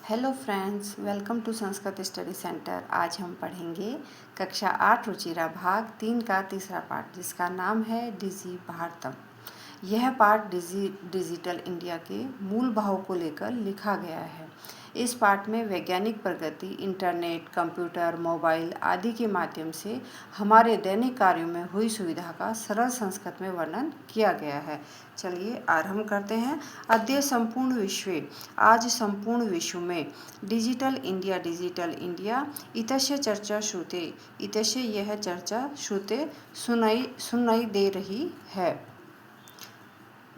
Hello friends, welcome to Sanskrit study centre. आज हम पढ़ेंगे कक्षा 8 रुचिरा भाग 3 का तीसरा पाठ, जिसका नाम है डिजी भारतम। यह पाठ डिजिटल इंडिया के मूल भाव को लेकर लिखा गया है। इस पाठ में वैज्ञानिक प्रगति, इंटरनेट, कंप्यूटर, मोबाइल आदि के माध्यम से हमारे दैनिक कार्यों में हुई सुविधा का सरल संस्कृत में वर्णन किया गया है। चलिए आरंभ करते हैं। अद्य संपूर्ण विश्व, आज संपूर्ण विश्व में डिजिटल इंडिया इतस्य चर्चा श्रुते, इतस्य यह चर्चा श्रुते सुनाई दे रही है।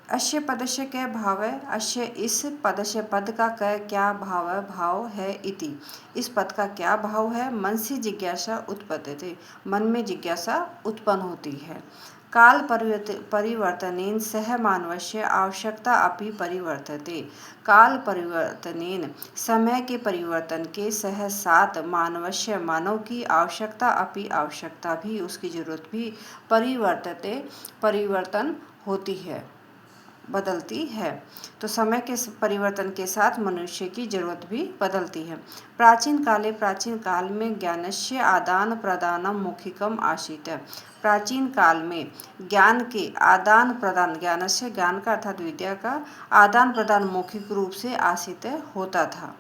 अस्य पदस्य कै भाव है, अस्य इस पदस्य पद का क्या भाव है इति, इस पद का क्या भाव है। मनसि जिज्ञासा उत्पद्यते, मन में जिज्ञासा उत्पन्न होती है। काल परिवर्तनेन सह मानवस्य आवश्यकता अपि परिवर्तते, काल परिवर्तनेन समय के परिवर्तन के सह साथ मानवस्य मानव की आवश्यकता भी, उसकी जरूरत भी परिवर्तन होती है, बदलती है। तो समय के परिवर्तन के साथ मनुष्य की जरूरत भी बदलती है। प्राचीन काल में ज्ञानस्य आदान प्रदानम मौखिकम आसीत्, प्राचीन काल में ज्ञान के आदान प्रदान, ज्ञानस्य ज्ञान का अर्थात विद्या का आदान प्रदान मौखिक रूप से आसीत् होता था।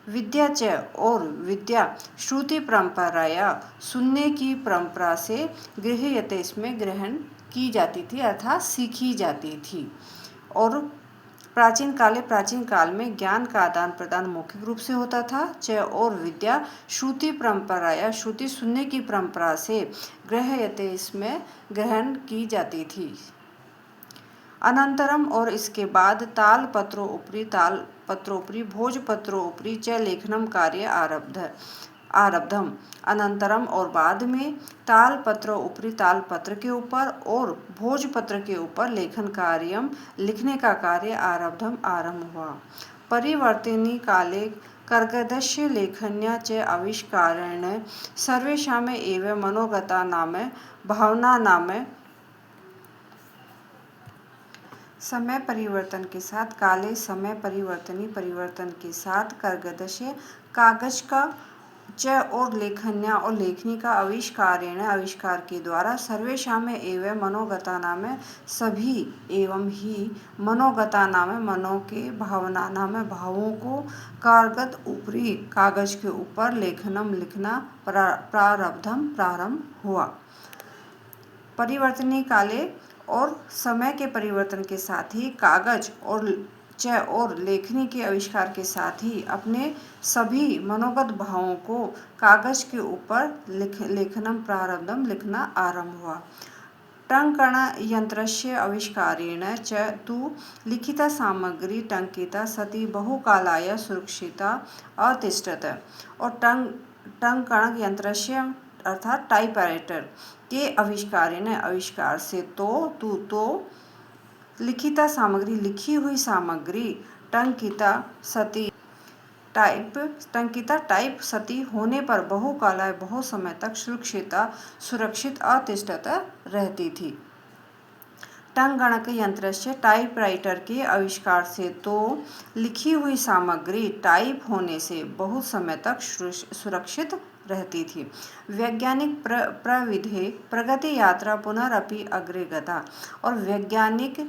विद्या च और विद्या श्रुति परंपराया, सुनने की परंपरा से गृह्यते, इसमें ग्रहण की जाती थी अर्थात सीखी जाती थी। और प्राचीन काल में ज्ञान का आदान प्रदान मौखिक रूप से होता था। च और विद्या श्रुति परंपरा या श्रुति सुनने की परंपरा से गृह्यते, इसमें ग्रहण की जाती थी। अनंतरम और इसके बाद तालपत्रोपरि भोजपत्रोपरि च लेखनम कार्य आरब्धम, अनंतरम और बाद में तालपत्र ऊपरी, तालपत्र के ऊपर और भोजपत्र के ऊपर लेखन कार्य, लिखने का कार्य आरंभ हुआ। परिवर्तनी काले कर्गदस्य लेखन्या च आविष्कारेण सर्वेषाम् एव मनोगता नाम भावना नाम। समय परिवर्तन के साथ, काले समय परिवर्तन के साथ, कर्गदस्य कागज का, च और लेखन्या और लेखनी का, आविष्कार के द्वारा, सर्वेषाम् एव मनोगता नाम सभी एवं ही, मनोगता नाम मनो के, भावना नाम भावों को, कागज ऊपरी कागज के ऊपर, लेखनम लिखना, प्रारंभ हुआ। परिवर्तनी काले और समय के परिवर्तन के साथ ही, कागज और लेखनी के आविष्कार के साथ ही अपने सभी मनोगत भावों को कागज के ऊपर लेखनम प्रारब्धम लिखना आरंभ हुआ। टंकण यंत्रस्य आविष्कारेण च तु लिखिता सामग्री टंकिता सती बहुकालाय सुरक्षिता अतिष्ठत, और टंकण यंत्रस्य अर्थात टाइपराइटर के आविष्कार से तो लिखिता सामग्री, लिखी हुई सामग्री, टंकिता टाइप सती होने पर बहुकालाय बहुत समय तक सुरक्षित अतिष्ठत रहती थी। टंकणक यंत्र से टाइपराइटर के आविष्कार से तो लिखी हुई सामग्री टाइप होने से बहुत समय तक सुरक्षित रहती थी। वैज्ञानिक प्रविधि प्रगति यात्रा पुनरअपि अग्रे गता, और वैज्ञानिक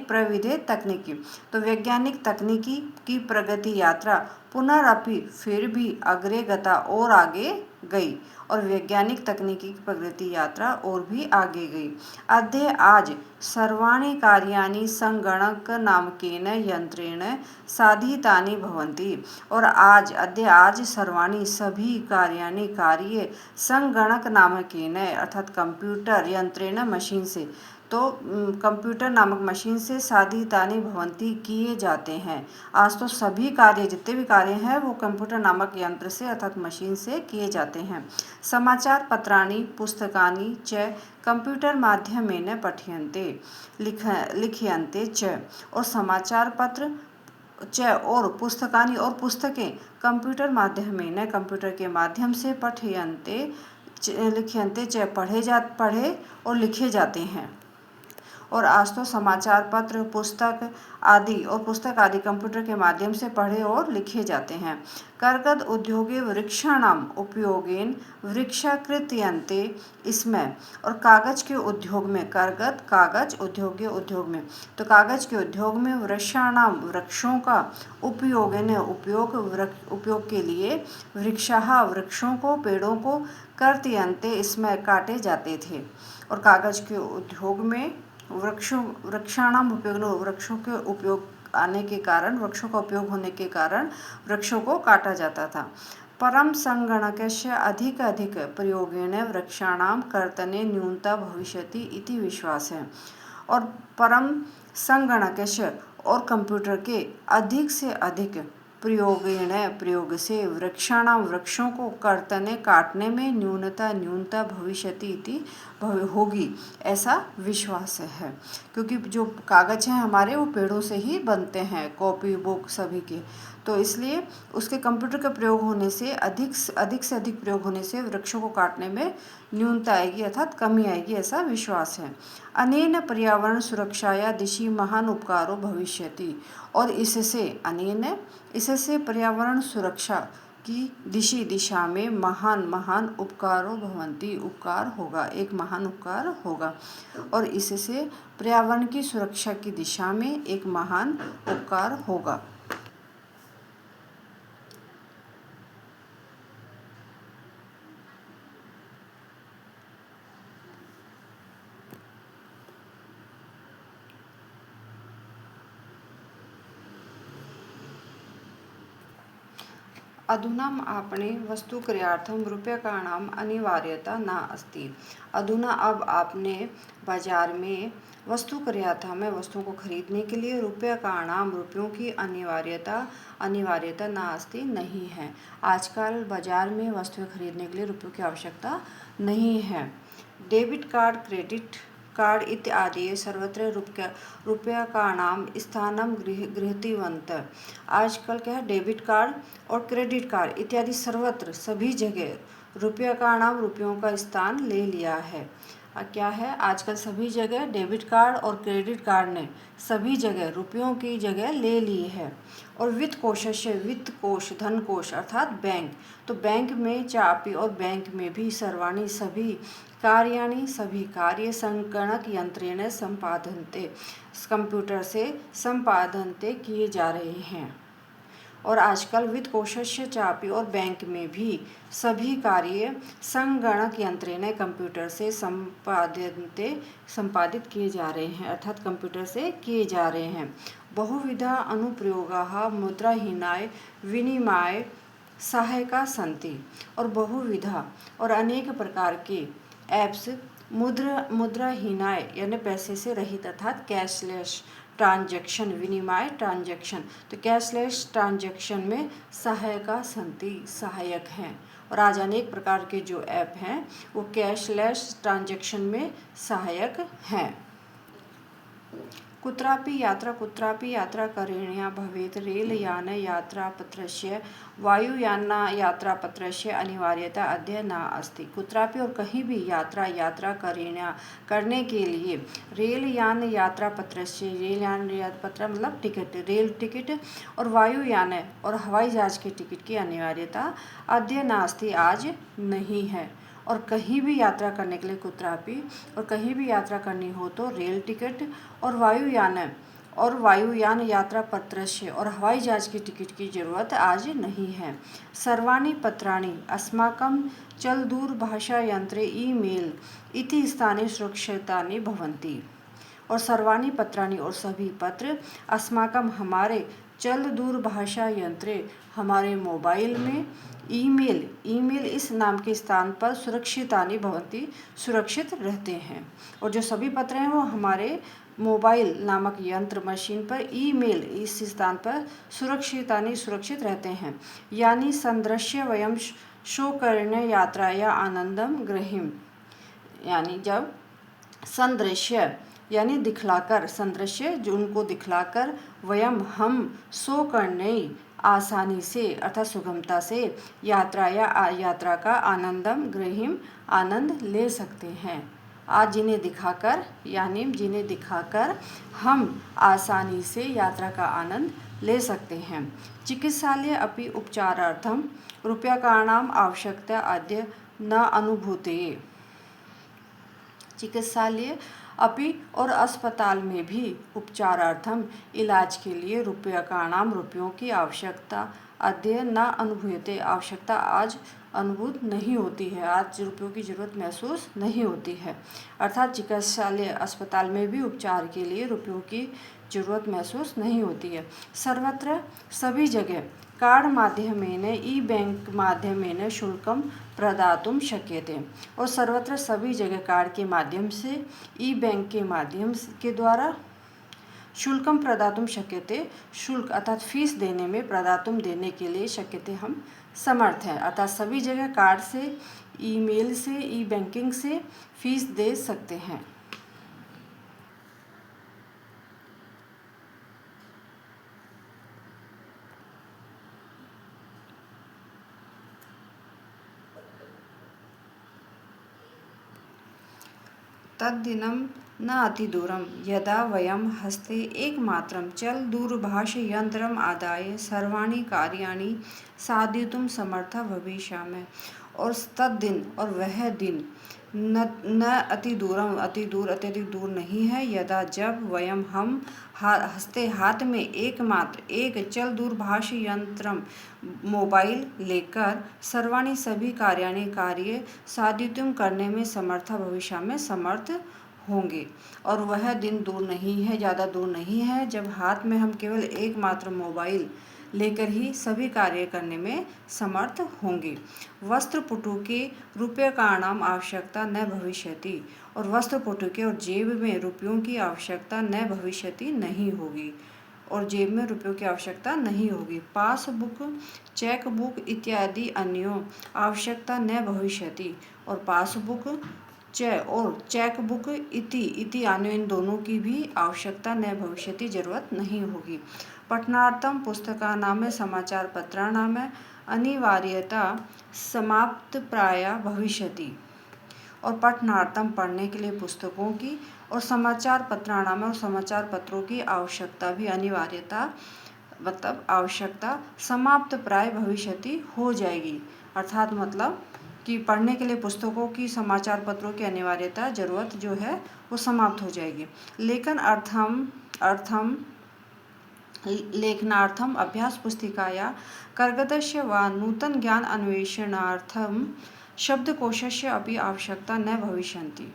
प्रविधि तकनीकी, तो वैज्ञानिक तकनीकी की प्रगति यात्रा पुनरअपि फिर भी अग्रे गता और आगे गई, और वैज्ञानिक तकनीकी की प्रगति यात्रा और भी आगे गई। अद्य आज सर्वाणि कार्याणि संगणक नामकेन यंत्रेण साधितानि भवन्ति, और आज सर्वाणि सभी कार्याणि कार्य संगणक नामकेन अर्थात कंप्यूटर यंत्रेण मशीन से, तो कंप्यूटर नामक मशीन से साधितानि भवन्ति किए जाते हैं। आज तो सभी कार्य, जितने भी कार्य हैं वो कंप्यूटर नामक यंत्र से अर्थात मशीन से किए जाते हैं। समाचार पत्राणि पुस्तकानि च कंप्यूटर माध्यमेन पठ्यन्ते लिख्यन्ते च, और समाचार पत्र च और पुस्तकानि और पुस्तकें कंप्यूटर माध्यमेन कंप्यूटर के माध्यम से पठ्यन्ते लिख्यन्ते च पढ़े और लिखे जाते हैं। और आज तो समाचार पत्र, पुस्तक आदि कंप्यूटर के माध्यम से पढ़े और लिखे जाते हैं। कर्गद उद्योगे वृक्षाणाम उपयोगेन वृक्षाकृत्यन्ते इसमें, और कागज के उद्योग में, कर्गद कागज, उद्योग में, तो कागज के उद्योग में वृक्षाणाम वृक्षों का उपयोगेन उपयोग के लिए वृक्षाः वृक्षों को, पेड़ों को, कर्त्यन्ते इसमें काटे जाते थे। और कागज के उद्योग में वृक्षाणाम उपयोग, वृक्षों के उपयोग आने के कारण, वृक्षों का उपयोग होने के कारण वृक्षों को काटा जाता था। परम संगणकस्य अधिक प्रयोगेण वृक्षाणाम कर्तने न्यूनता भविष्यति इति विश्वास है। और परम संगणकस्य और कंप्यूटर के अधिक से अधिक प्रयोग से वृक्षाणाम वृक्षों को कर्तने काटने में न्यूनता भविष्यति इति होगी, ऐसा विश्वास है। क्योंकि जो कागज हैं हमारे, वो पेड़ों से ही बनते हैं, कॉपी, बुक सभी के, तो इसलिए उसके कंप्यूटर का प्रयोग होने से अधिक से अधिक प्रयोग होने से वृक्षों को काटने में न्यूनता आएगी, अर्थात कमी आएगी, ऐसा विश्वास है। अनेन पर्यावरण सुरक्षाया दिशि महान उपकारो भविष्यति, और इससे पर्यावरण सुरक्षा की दिशा में महान उपकारो भवन्ति, उपकार होगा, एक महान उपकार होगा। और इससे पर्यावरण की सुरक्षा की दिशा में एक महान उपकार होगा। अधुना आपणे वस्तुक्रयार्थं रूप्यकाणाम् अनिवार्यता न अस्ति। अधुना अब आपने बाजार में वस्तुक्रयार्थं में वस्तुओं को खरीदने के लिए रूप्यकाणाम रुपयों की अनिवार्यता न अस्ति नहीं है। आजकल बाजार में वस्तुएं खरीदने के लिए रुपयों की आवश्यकता नहीं है। डेबिट कार्ड, क्रेडिट कार्ड इत्यादि सर्वत्र रूप्यकाणाम स्थानं गृहीतवन्तः। आजकल क्या है, डेबिट कार्ड और क्रेडिट कार्ड इत्यादि सर्वत्र सभी जगह रूप्यकाणाम रुपयों का स्थान ले लिया है। क्या है, आजकल सभी जगह डेबिट कार्ड और क्रेडिट कार्ड ने सभी जगह रुपयों की जगह ले ली है। और वित्त कोश धन कोश अर्थात बैंक, तो बैंक में चापी और बैंक में भी सर्वाणी सभी कार्य संगणक यंत्रेण संपादन्ते, कंप्यूटर से संपादनते किए जा रहे हैं। और आजकल वित्त कोशस्य चापी और बैंक में भी सभी कार्य संगणक यंत्रेण कंप्यूटर से संपादित किए जा रहे हैं, अर्थात कंप्यूटर से किए जा रहे हैं। बहुविधा अनुप्रयोगाः मुद्राहीनाय विनिमय सहायका सन्ति, और बहुविधा और अनेक प्रकार के ऐप्स मुद्राहीनाय यानी पैसे से रहित अर्थात कैशलेस ट्रांजैक्शन, विनिमय ट्रांजैक्शन, तो कैशलेस ट्रांजैक्शन में सहायक हैं। और आज अनेक प्रकार के जो ऐप हैं वो कैशलेस ट्रांजैक्शन में सहायक हैं। कुत्रापि यात्रा करणीया भवेत् रेलयान यात्रापत्रस्य वायुयान यात्रापत्रस्य अनिवार्यता अद्य न अस्ति। कुत्रापि और कहीं भी यात्रा करने के लिए रेलयान यात्रापत्रस्य, रेलयान यात्रापत्र मतलब टिकट, रेल टिकट, और वायुयान और हवाई जहाज के टिकट की अनिवार्यता अद्य नास्ति आज नहीं है। और कहीं भी यात्रा करने के लिए कुत्रापि और कहीं भी यात्रा करनी हो तो रेल टिकट और वायुयान यात्रा पत्रस्य और हवाई जहाज की टिकट की जरूरत आज नहीं है। सर्वाणि पत्राणि अस्माकं चलदूरभाषायंत्रे ईमेल इति स्थाने सुरक्षितानि भवन्ति। और सर्वाणि पत्राणि और सभी पत्र अस्माकं हमारे चलदूरभाषा यंत्रे हमारे मोबाइल में ईमेल इस नाम के स्थान पर सुरक्षितानि भवन्ति सुरक्षित रहते हैं। और जो सभी पत्र हैं वो हमारे मोबाइल नामक यंत्र मशीन पर ईमेल इस स्थान पर सुरक्षित रहते हैं। यानी संदृश्य वयम शोकर्ण यात्राया आनंदम ग्रहिम, यानी जब संदृश्य यानी दिखलाकर, संदृश्य जो उनको दिखलाकर, वयम हम शोकर्ण आसानी से अर्थात सुगमता से यात्रा का आनंदम ग्रहिम आनंद ले सकते हैं। आज जिन्हें दिखाकर हम आसानी से यात्रा का आनंद ले सकते हैं। चिकित्सालय अपि उपचारार्थं रूप्यकाणाम् आवश्यकता अद्य न अनुभूयते। चिकित्सालय अपि और अस्पताल में भी उपचारार्थम इलाज के लिए रुपयों की आवश्यकता अद्य न अनुभूयते। आवश्यकता आज अनुभूत नहीं होती है, आज रुपयों की जरूरत महसूस नहीं होती है। अर्थात चिकित्सालय अस्पताल में भी उपचार के लिए रुपयों की जरूरत महसूस नहीं होती है। सर्वत्र सभी जगह कार्ड माध्यमेन ई-बैंक माध्यमेन शुल्कं प्रदातुं शक्यते। और सर्वत्र सभी जगह कार्ड के माध्यम से ई-बैंक के माध्यम के द्वारा शुल्कं प्रदातुं शक्यते, शुल्क अर्थात फीस देने में, प्रदातुं देने के लिए, शक्यते हम समर्थ हैं। अर्थात सभी जगह कार्ड से, ईमेल से, ई-बैंकिंग से फीस दे सकते हैं। तद्दिनं न अतिदूरं यदा वयं हस्ते एकमात्रं चलदूरभाषयन्त्रम् आदाय सर्वाणि कार्याणि साधयितुं समर्थाः भविष्यामः। और तद्दिन, और वह दिन, न अत्यधिक दूर नहीं है, यदा जब वयम हम हस्ते हाथ में एकमात्र एक चल दूरभाष यंत्रम मोबाइल लेकर सर्वाणी सभी कार्य साधितुम करने में समर्था भविष्य में समर्थ होंगे। और वह दिन दूर नहीं है, ज़्यादा दूर नहीं है, जब हाथ में हम केवल एकमात्र मोबाइल लेकर ही सभी कार्य करने में समर्थ होंगे। वस्त्रपुटुके रूप्यकाणाम आवश्यकता न भविष्यति। और वस्त्रपुटुके और जेब में रुपयों की आवश्यकता न भविष्यति नहीं होगी, और जेब में रुपयों की आवश्यकता नहीं होगी। पासबुक, चेकबुक इत्यादि अन्यों आवश्यकता न भविष्यति। और पासबुक और चेकबुक इति अन्यों, इन दोनों की भी आवश्यकता न भविष्यति, जरूरत नहीं होगी। पठनार्थम पुस्तकानां समाचार पत्राणां अनिवार्यता समाप्त प्राय भविष्यति। और पठनार्थम पढ़ने के लिए पुस्तकों की और समाचार पत्राणां और समाचार पत्रों की आवश्यकता भी, अनिवार्यता मतलब आवश्यकता समाप्त प्राय भविष्यति हो जाएगी। अर्थात मतलब कि पढ़ने के लिए पुस्तकों की, समाचार पत्रों की अनिवार्यता, जरूरत जो है वो समाप्त हो जाएगी। लेखनार्थम अभ्यास पुस्तिकाया कर्गदस्य वा नूतन ज्ञान अन्वेषणार्थम शब्दकोशस्य अपि आवश्यकता न भविष्यन्ति।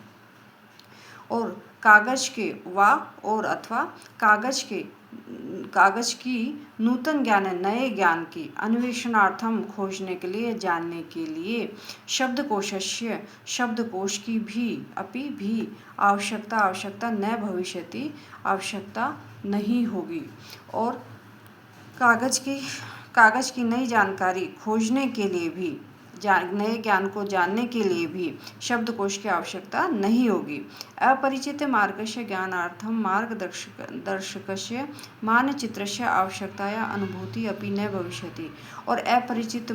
और कागज के वा और अथवा कागज की नूतन ज्ञान, नए ज्ञान की, अन्वेषणार्थम खोजने के लिए, जानने के लिए, शब्दकोशस्य शब्दकोश की भी आवश्यकता न भविष्यति, आवश्यकता नहीं होगी। और कागज की नई जानकारी खोजने के लिए भी, नए ज्ञान को जानने के लिए भी शब्दकोश की आवश्यकता नहीं होगी। अपरिचित मार्गस्य ज्ञानार्थम मार्गदर्शकस्य मानचित्रस्य आवश्यकताया अनुभूति अपि न भविष्यति। और अपरिचित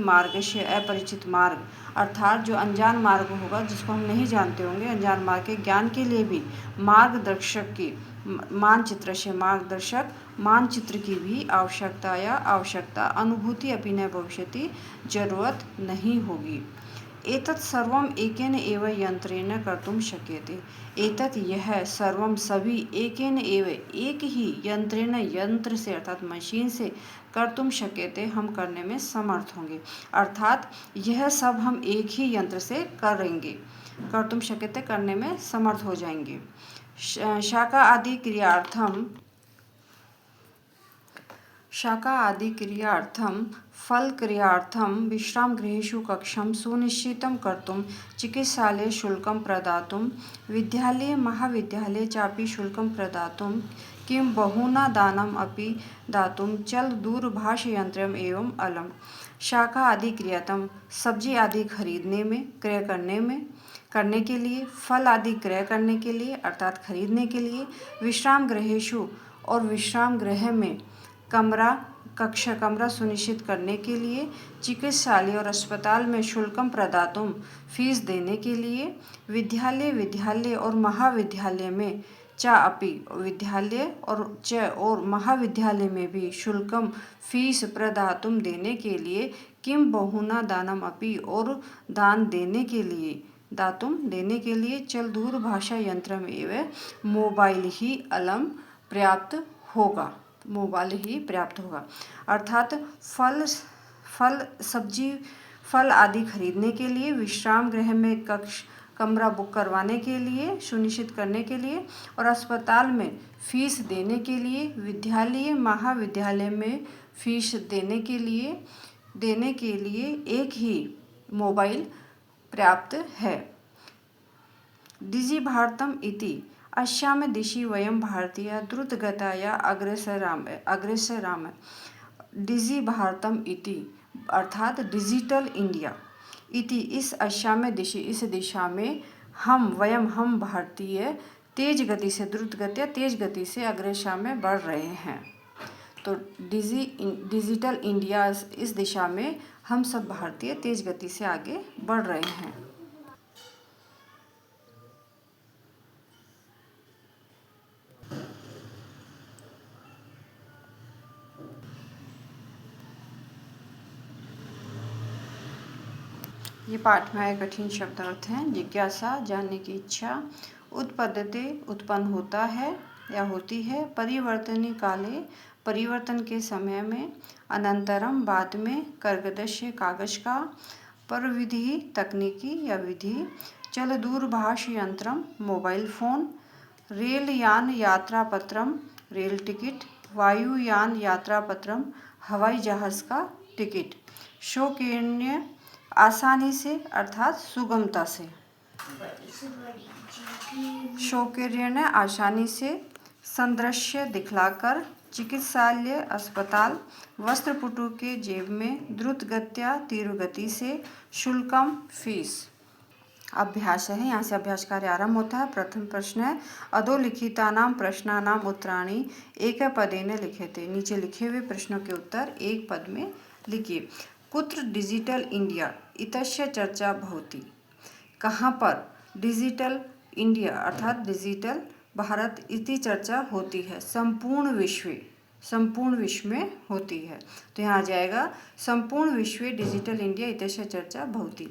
मार्ग अर्थात जो अनजान मार्ग होगा, जिसको हम नहीं जानते होंगे, अनजान मार्ग के ज्ञान के लिए भी मार्गदर्शक की मार्गदर्शक मानचित्र की भी आवश्यकता अनुभूति अपि न भविष्यति, जरूरत नहीं होगी। एतत् सर्वम एकेन एव यंत्रेण कर्तुं शक्यते। एतत् यह सर्वम सभी एकेन एव एक ही यंत्रेण, यंत्र से अर्थात मशीन से, कर्तुं शक्यते हम करने में समर्थ होंगे। अर्थात यह सब हम एक ही यंत्र से करेंगे, कर्तुं शक्यते करने में समर्थ हो जाएंगे। शाका आदि क्रियार्थम फल क्रियार्थम विश्राम गृहेषु कक्षं सुनिश्चितं कर्तुं चिकित्सालये शुल्कं प्रदातुं विद्यालये महाविद्यालये चापि शुल्कं प्रदातुं किं बहुना दानम् अपि दातुं चल दूरभाषयंत्रम एवं अलम। शाका आदि क्रियातम सब्जी आदि खरीदने में, क्रय करने के लिए, फल आदि क्रय करने के लिए अर्थात खरीदने के लिए, विश्राम गृहेषु और विश्राम गृह में, कमरा कक्षा कमरा सुनिश्चित करने के लिए, चिकित्सालय और अस्पताल में शुल्कम प्रदातुम फीस देने के लिए, विद्यालय और महाविद्यालय में च अपि विद्यालय और महाविद्यालय में भी शुल्कम फीस प्रदातुम देने के लिए, किम बहुना दानम अपि और दान देने के लिए दातुम देने के लिए चल दूरभाषा यंत्रम एवं मोबाइल ही अलम पर्याप्त होगा। मोबाइल ही पर्याप्त होगा अर्थात फल सब्जी फल आदि खरीदने के लिए, विश्राम गृह में कमरा बुक करवाने के लिए सुनिश्चित करने के लिए और अस्पताल में फीस देने के लिए, विद्यालय महाविद्यालय में फीस देने के लिए एक ही मोबाइल पर्याप्त है। डिजि भारतम इति अस्याम दिशि वयम भारतीय द्रुतगतया अग्रेसराम। डिजि भारतम इति अर्थात डिजिटल इंडिया, इति इस अस्याम दिशि इस दिशा में, हम भारतीय तेज गति से अग्रसा में बढ़ रहे हैं। तो डिजिटल इंडिया इस दिशा में हम सब भारतीय तेज गति से आगे बढ़ रहे हैं। ये पाठ में आए कठिन शब्द अर्थ हैं। जिज्ञासा जानने की इच्छा, उत्पद्यते उत्पन्न होता है या होती है, परिवर्तनी काले परिवर्तन के समय में, अनंतरम बाद में, कर्गदस्य कागज का, परविधि तकनीकी या विधि, चल दूरभाष यंत्रम मोबाइल फोन, रेलयान यात्रा पत्रम रेल टिकट, वायुयान यात्रा पत्रम हवाई जहाज का टिकट, शौकीन्य आसानी से अर्थात सुगमता से, शौकीन्य आसानी से, संदृश्य दिखलाकर, चिकित्सालय अस्पताल, वस्त्रपुटु के जेब में, द्रुतगत्या तीव्र गति से, शुल्कम फीस। अभ्यास है, यहाँ से अभ्यास कार्य आरंभ होता है। प्रथम प्रश्न है अधोलिखितानां प्रश्नानां उत्तराणि एक पदेन लिखेते। नीचे लिखे हुए प्रश्नों के उत्तर एक पद में लिखिए। कुत्र डिजिटल इंडिया इत्यस्य चर्चा भवति। कहाँ पर डिजिटल इंडिया अर्थात डिजिटल भारत इति चर्चा होती है। संपूर्ण विश्व में होती है। तो यहाँ आ जाएगा संपूर्ण विश्व डिजिटल इंडिया इत्यस्य चर्चा भवति।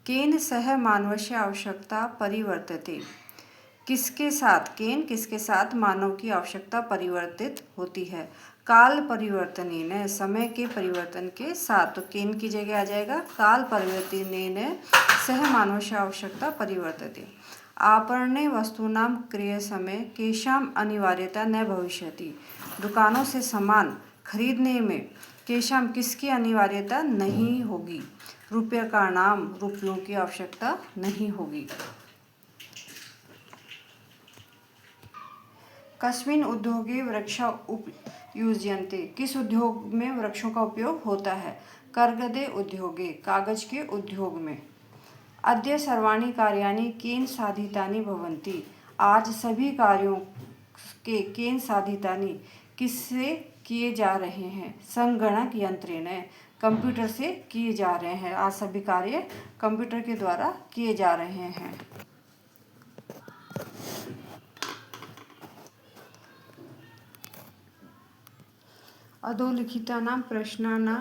केन सह मानवस्य आवश्यकता परिवर्तते। किसके साथ मानव की आवश्यकता परिवर्तित होती है। काल परिवर्तनेन समय के परिवर्तन के साथ, तो केन की जगह आ जाएगा काल परिवर्तनेन सह मानवस्य आवश्यकता परिवर्तते। आपणे वस्तूनां क्रय समय केषाम् अनिवार्यता न भविष्यति। दुकानों से सामान खरीदने में केषाम् किसकी अनिवार्यता नहीं होगी। रुपयों की आवश्यकता नहीं होगी। कस्मिन् उद्योगे वृक्षा उपयुज्यन्ते। किस उद्योग में वृक्षों का उपयोग होता है। कर्गदे उद्योगे कागज के उद्योग में। अद्य सर्वाणि कार्याणि केन साधितानि भवन्ति। आज सभी कार्यों के केन साधितानि किससे किए जा रहे हैं। संगणक यंत्रेण कंप्यूटर से किए जा रहे हैं। आज सभी कार्य कंप्यूटर के द्वारा किए जा रहे हैं। अधोलिखितानां प्रश्नानां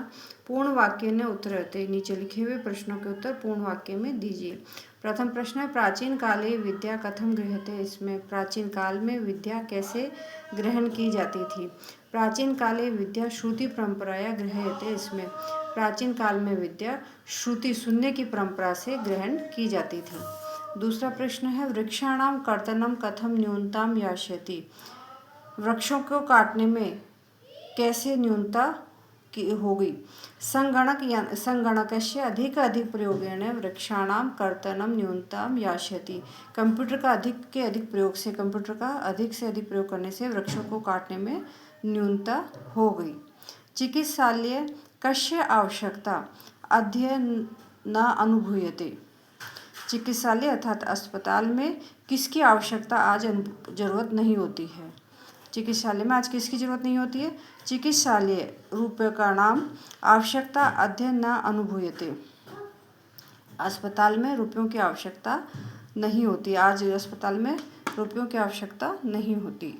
पूर्ण वाक्य ने उत्तरते। नीचे लिखे हुए प्रश्नों के उत्तर पूर्ण वाक्य में दीजिए। प्रथम प्रश्न है प्राचीन काले विद्या कथम गृह्यते। इसमें प्राचीन काल में विद्या कैसे ग्रहण की जाती थी। प्राचीन काले विद्या श्रुति परंपराया गृह्यते। इसमें प्राचीन काल में विद्या श्रुति सुनने की परंपरा से ग्रहण की जाती थी। दूसरा प्रश्न है वृक्षाणाम कर्तनम कथम न्यूनताम यास्यति। वृक्षों को काटने में कैसे न्यूनता होगी। संगणकस्य अधिक प्रयोगेण वृक्षाणाम कर्तनम न्यूनताम यास्यति। कंप्यूटर का अधिक प्रयोग से कंप्यूटर का अधिक से अधिक प्रयोग करने से वृक्षों को काटने में न्यूनता हो गई। चिकित्सालय कस्य आवश्यकता अद्य न अनुभूयते। चिकित्सालय अर्थात अस्पताल में किसकी आवश्यकता आज जरूरत नहीं होती है। चिकित्सालय में आज किसकी जरूरत नहीं होती है? चिकित्सालय रूप्यकाणाम आवश्यकता अद्य न अनुभूयते। अस्पताल में रुपयों की आवश्यकता नहीं होती, आज अस्पताल में रुपयों की आवश्यकता नहीं होती।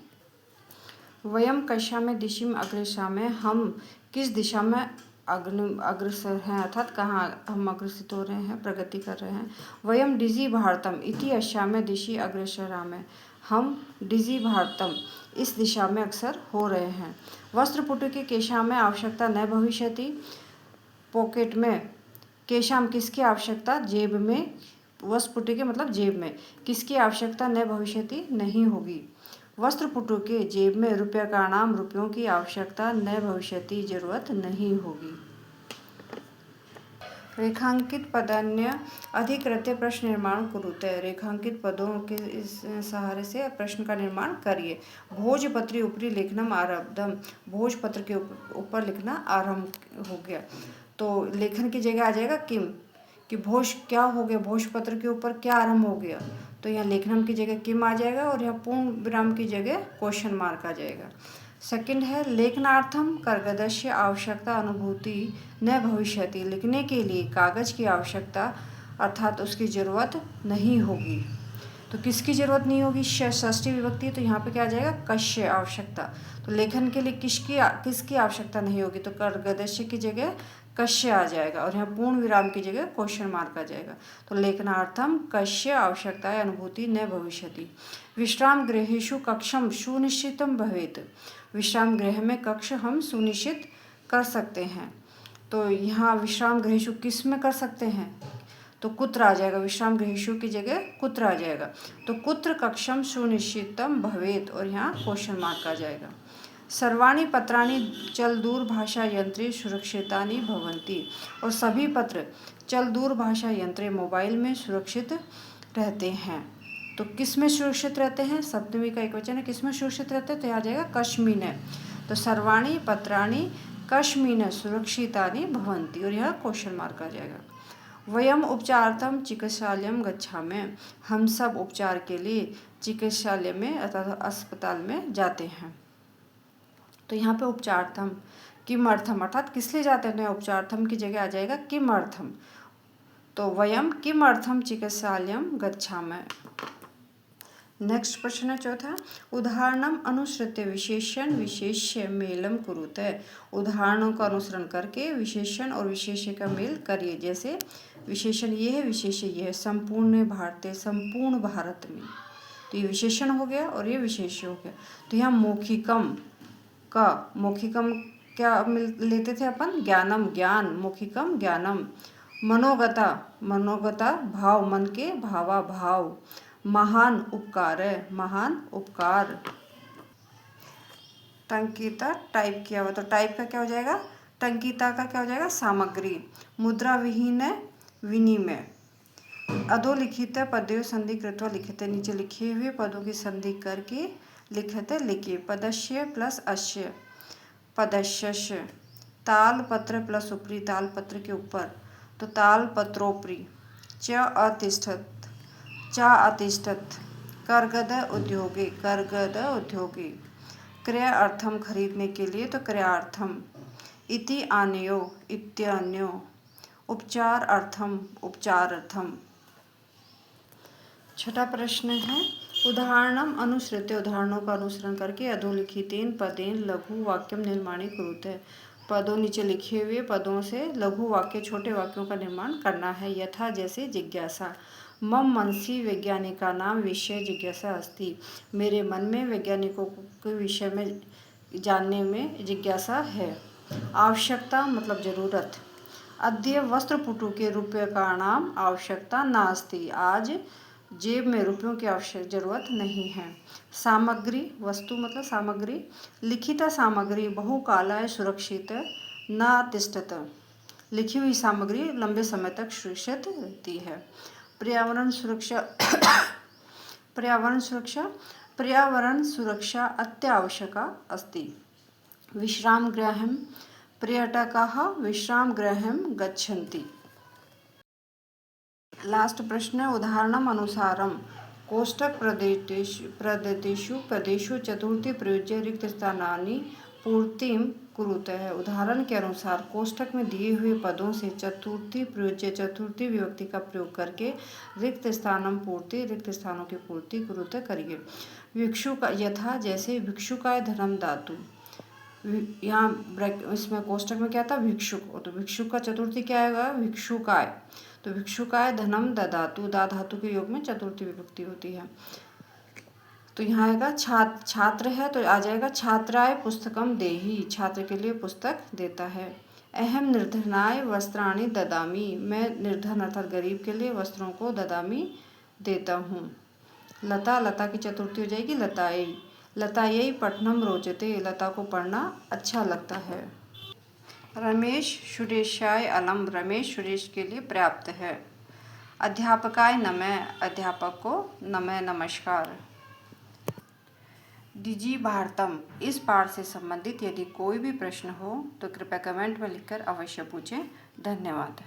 वयम कस्याम दिशि अग्रेसामः, हम किस दिशा में अग्रसर हैं, अर्थात कहाँ हम अग्रसित हो रहे हैं, प्रगति कर रहे हैं। वयम डिजि भारतम इति अस्याम दिशि अग्रसरामः, हम डिजि भारतम इस दिशा में अग्रसर हो रहे हैं। वस्त्रपुटुके केशाम आवश्यकता न भविष्यति, पॉकेट में केशाम किसकी आवश्यकता? जेब में, वस्त्रपुटुके मतलब जेब में, किसकी आवश्यकता न भविष्यति नहीं होगी। वस्त्रपुटुके जेब में रूप्यकाणाम रुपयों की आवश्यकता न भविष्यति जरूरत नहीं होगी। रेखांकित पदान्य अधिकृत्य प्रश्न निर्माण कुरुते, रेखांकित पदों के इस सहारे से प्रश्न का निर्माण करिए। भोजपत्री ऊपरी लेखनम आरब्धम, भोजपत्र के ऊपर लिखना आरंभ हो गया, तो लेखन की जगह आ जाएगा किम, कि भोज क्या हो गया, भोजपत्र के ऊपर क्या आरंभ हो गया, तो यहाँ लेखनम की जगह किम आ जाएगा और यहाँ पूर्ण विराम की जगह क्वेश्चन मार्क आ जाएगा। सेकंड है लेखनार्थम कागजस्य आवश्यकता अनुभूति न भविष्यति, लिखने के लिए कागज की आवश्यकता अर्थात उसकी ज़रूरत नहीं होगी। तो किसकी ज़रूरत नहीं होगी? षष्ठी विभक्ति, तो यहाँ पे क्या आ जाएगा? कस्य आवश्यकता। तो लेखन के लिए किसकी आवश्यकता नहीं होगी? तो कागजस्य की जगह कस्य आ जाएगा और यहाँ पूर्ण विराम की जगह क्वेश्चन मार्क आ जाएगा। तो लेखनार्थम कस्य आवश्यकता अनुभूति न भविष्यति। विश्राम गृहेषु कक्षम सुनिश्चितम भवेत्, विश्राम गृह में कक्ष हम सुनिश्चित कर सकते हैं। तो यहाँ विश्राम गृहेषु किस में कर सकते हैं? तो कुत्र आ जाएगा, विश्राम गृहेषु की जगह कुत्र आ जाएगा। तो कुत्र कक्षम सुनिश्चितम भवेत् और यहाँ क्वेश्चन मार्क आ जाएगा। सर्वाणि पत्राणि चल दूरभाषा यंत्रे सुरक्षितानि भवन्ति, और सभी पत्र चल दूरभाषा यंत्रे मोबाइल में सुरक्षित रहते हैं। तो किस में सुरक्षित रहते हैं? सप्तमी का एक वचन है, किस में सुरक्षित रहते हैं? तो यहाँ आ जाएगा कस्मिन्। तो सर्वाणि पत्राणि कस्मिन् सुरक्षितानि भवन्ति और यहाँ क्वेश्चन मार्क आ जाएगा। वयम उपचारार्थम चिकित्सालयम गच्छामः, हम सब उपचार के लिए चिकित्सालय में अर्थात अस्पताल में जाते हैं। तो यहाँ पे उपचारार्थम किमर्थम अर्थात किस लिए जाते हैं? उपचारार्थम की जगह आ जाएगा किमर्थम। तो वयम किमर्थम चिकित्सालयम गच्छामः। नेक्स्ट प्रश्न है चौथा, उदाहरणम अनुसृत्य विशेषण विशेष्य मेलम कुरुते, उदाहरणों का अनुसरण करके विशेषण और विशेष्य का मेल करिए। जैसे विशेषण ये है, विशेष्य ये है, संपूर्ण भारते, संपूर्ण भारत में, तो ये विशेषण हो गया और ये विशेष्य हो गया। तो यहाँ मौखिकम का, मौखिकम क्या लेते थे अपन? ज्ञानम, ज्ञान, मौखिकम ज्ञानम। मनोगता, मनोगता भाव, मन के भावा भाव। महान उपकार है, महान उपकार। टंकिता टाइप किया हुआ, तो टाइप का क्या हो जाएगा? टंकिता का क्या हो जाएगा? सामग्री। मुद्रा विहीन है, विनिमय। अधोलिखित पदयों संधि कृत्वा लिखित, नीचे लिखे हुए पदों की संधि करके लिखित लिखिए। पदस्य प्लस अस्य, पदस्य। तालपत्र प्लस ऊपरी, तालपत्र के ऊपर, तो तालपत्रोपरि। च अतिष्ठत, चा अतिष्ठत। कर्गद उद्योगे, कर्गद उद्योगे। क्रय अर्थम खरीदने के लिए, तो क्रयार्थम। इति आनयो, इत्यन्यो। उपचार अर्थम, उपचारार्थम। छठा प्रश्न है, उदाहरणम अनुसृत्य, उदाहरणों का अनुसरण करके अधोलिखितेन पदेन लघु वाक्यम निर्माणे कुरुते, पदों नीचे लिखे हुए पदों से लघु वाक्य, छोटे वाक्यों का निर्माण करना है। यथा जैसे जिज्ञासा, मम मनसि वैज्ञानिकानां विषय जिज्ञासा अस्ति, मेरे मन में वैज्ञानिकों के विषय में जानने में जिज्ञासा है। आवश्यकता मतलब जरूरत। अद्य वस्त्रपुटुके रूप्यकाणाम आवश्यकता नास्ति, आज जेब में रुपयों की आवश्यक जरूरत नहीं है। सामग्री, वस्तु मतलब सामग्री। लिखिता सामग्री बहुकालाय सुरक्षित न तिष्ठत, लिखी हुई सामग्री लंबे समय तक सुरक्षित रहती है। पर्यावरण सुरक्षा, पर्यावरण सुरक्षा, पर्यावरण सुरक्षा अत्यावश्यका अस्ति। विश्रामगृहं पर्यटकाः विश्रामगृहं गच्छन्ति। लास्ट प्रश्न, उदाहरणम अनुसारम कोष्टक प्रदेशु चतुर्थी प्रयुज्य रिक्त स्थानानि पूर्तिम कुरुतः। उदाहरण के अनुसार कोष्टक में दिए हुए पदों से चतुर्थी प्रयुज्य चतुर्थी विभक्ति का प्रयोग करके रिक्त स्थानों की पूर्ति कुरुतः करिए। भिक्षुका यथा, जैसे भिक्षुकाय धनम दातु। यहाँ इसमें कोष्टक में क्या था, भिक्षुक, तो भिक्षुक का चतुर्थी क्या आएगा, भिक्षुकाय। तो भिक्षुकाय धनम ददातु, दा धातु के योग में चतुर्थी विभक्ति होती है। तो यहाँ आएगा छात्र है तो आ जाएगा छात्राय पुस्तकम देहि, छात्र के लिए पुस्तक देता है। अहम निर्धनाय वस्त्राणि ददामि, मैं निर्धन अर्थात गरीब के लिए वस्त्रों को ददामि देता हूँ। लता की चतुर्थी हो जाएगी लतायै। लतायै पठनम रोचते, लता को पढ़ना अच्छा लगता है। रमेश सुरेशाय अलम, रमेश सुरेश के लिए पर्याप्त है। अध्यापकाय नमः, अध्यापक को नमः नमस्कार। डिजी भारतम, इस पाठ से संबंधित यदि कोई भी प्रश्न हो तो कृपया कमेंट में लिखकर अवश्य पूछें। धन्यवाद।